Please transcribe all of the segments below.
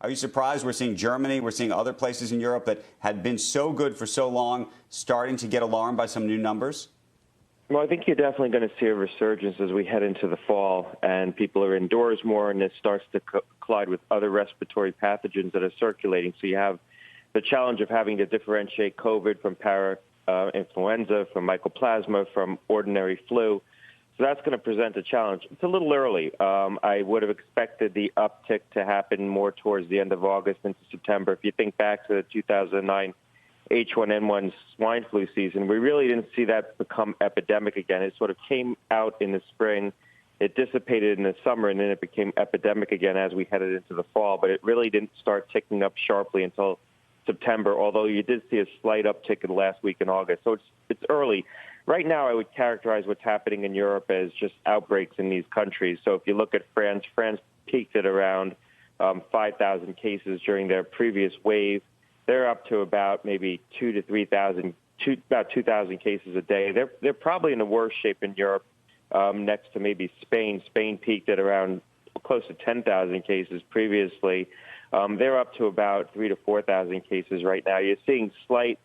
Are you surprised we're seeing Germany, we're seeing other places in Europe that had been so good for so long starting to get alarmed by some new numbers? Well, I think you're definitely going to see a resurgence as we head into the fall and people are indoors more and it starts to collide with other respiratory pathogens that are circulating. So you have the challenge of having to differentiate COVID from influenza, from mycoplasma, from ordinary flu. So that's going to present a challenge. It's a little early. I would have expected the uptick to happen more towards the end of August into September. If you think back to the 2009 H1N1 swine flu season, we really didn't see that become epidemic again. It sort of came out in the spring. It dissipated in the summer, and then it became epidemic again as we headed into the fall. But it really didn't start ticking up sharply until September, although you did see a slight uptick in the last week in August. So it's early. Right now, I would characterize what's happening in Europe as just outbreaks in these countries. So if you look at France, France peaked at around 5,000 cases during their previous wave. They're up to about maybe 2,000 to 3,000, about 2,000 cases a day. They're probably in the worst shape in Europe, next to maybe Spain. Spain peaked at around close to 10,000 cases previously. They're up to about 3,000 to 4,000 cases right now. You're seeing slight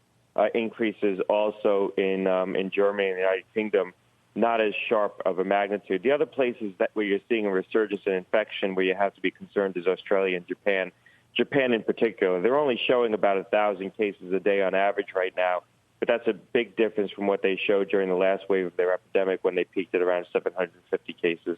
increases also in Germany and the United Kingdom, not as sharp of a magnitude. The other places where you're seeing a resurgence in infection where you have to be concerned is Australia and Japan. Japan in particular, they're only showing about 1,000 cases a day on average right now, but that's a big difference from what they showed during the last wave of their epidemic when they peaked at around 750 cases.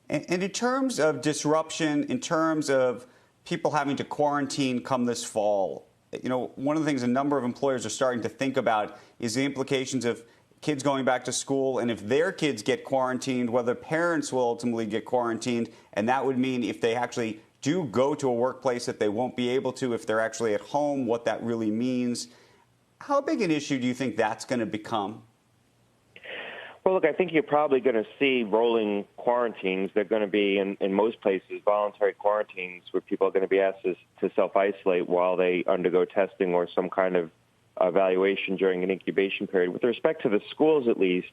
And in terms of disruption, in terms of people having to quarantine come this fall, you know, one of the things a number of employers are starting to think about is the implications of kids going back to school, and if their kids get quarantined, whether parents will ultimately get quarantined, and that would mean if they actually do go to a workplace that they won't be able to if they're actually at home, what that really means. How big an issue do you think that's going to become? Well, look, I think you're probably going to see rolling quarantines. They're going to be, in most places, voluntary quarantines where people are going to be asked to self-isolate while they undergo testing or some kind of evaluation during an incubation period. With respect to the schools, at least,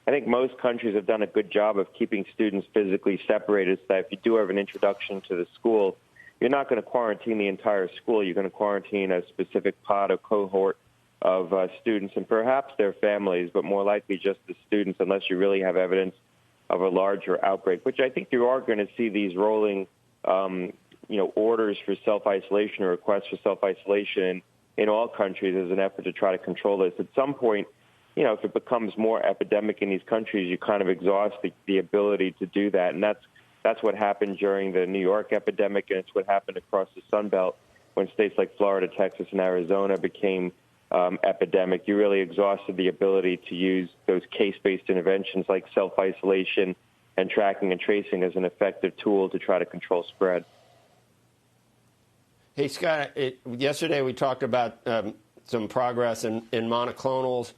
I think most countries have done a good job of keeping students physically separated so that if you do have an introduction to the school, you're not going to quarantine the entire school. You're going to quarantine a specific pod or cohort of students and perhaps their families, but more likely just the students unless you really have evidence of a larger outbreak, which I think you are going to see these rolling orders for self-isolation or requests for self-isolation in all countries as an effort to try to control this. At some point, you know, if it becomes more epidemic in these countries, you kind of exhaust the ability to do that. And that's what happened during the New York epidemic, and it's what happened across the Sun Belt when states like Florida, Texas, and Arizona became epidemic. You really exhausted the ability to use those case-based interventions like self-isolation and tracking and tracing as an effective tool to try to control spread. Hey, Scott, yesterday we talked about some progress in monoclonals.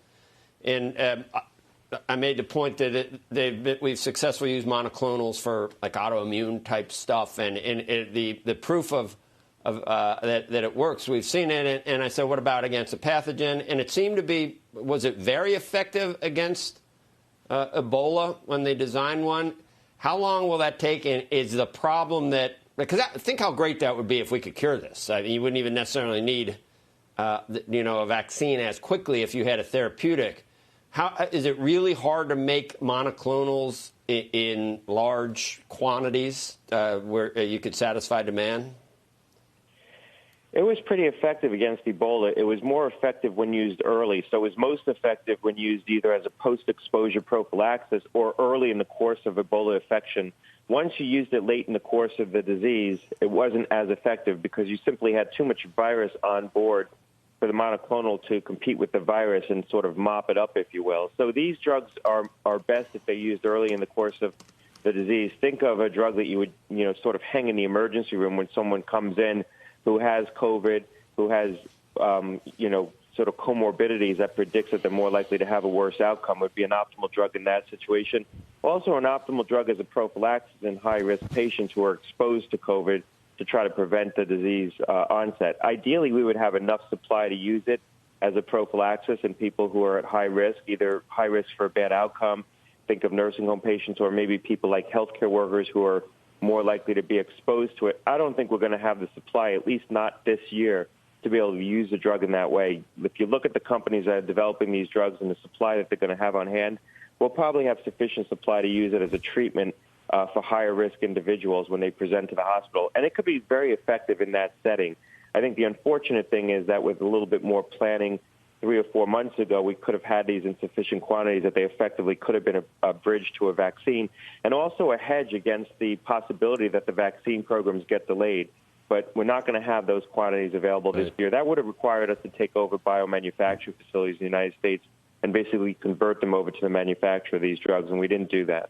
And I made the point that we've successfully used monoclonals for like autoimmune type stuff, and the proof of that it works. We've seen it, and I said, what about against a pathogen? And it seemed to be, was it very effective against Ebola when they designed one? How long will that take? And is the problem that, because think how great that would be if we could cure this. I mean, you wouldn't even necessarily need a vaccine as quickly if you had a therapeutic. How is it really hard to make monoclonals in large quantities where you could satisfy demand? It was pretty effective against Ebola. It was more effective when used early. So it was most effective when used either as a post-exposure prophylaxis or early in the course of Ebola infection. Once you used it late in the course of the disease, it wasn't as effective because you simply had too much virus on board for the monoclonal to compete with the virus and sort of mop it up, if you will. So these drugs are best if they're used early in the course of the disease. Think of a drug that you would, sort of hang in the emergency room when someone comes in who has COVID, who has, sort of comorbidities that predicts that they're more likely to have a worse outcome would be an optimal drug in that situation. Also, an optimal drug as a prophylaxis in high-risk patients who are exposed to COVID to try to prevent the disease onset. Ideally, we would have enough supply to use it as a prophylaxis in people who are at high risk, either high risk for a bad outcome, think of nursing home patients, or maybe people like healthcare workers who are more likely to be exposed to it. I don't think we're going to have the supply, at least not this year, to be able to use the drug in that way. If you look at the companies that are developing these drugs and the supply that they're going to have on hand, we'll probably have sufficient supply to use it as a treatment for higher-risk individuals when they present to the hospital. And it could be very effective in that setting. I think the unfortunate thing is that with a little bit more planning 3 or 4 months ago, we could have had these in sufficient quantities that they effectively could have been a bridge to a vaccine, and also a hedge against the possibility that the vaccine programs get delayed. But we're not going to have those quantities available this year. That would have required us to take over biomanufacturing facilities in the United States and basically convert them over to the manufacture of these drugs, and we didn't do that.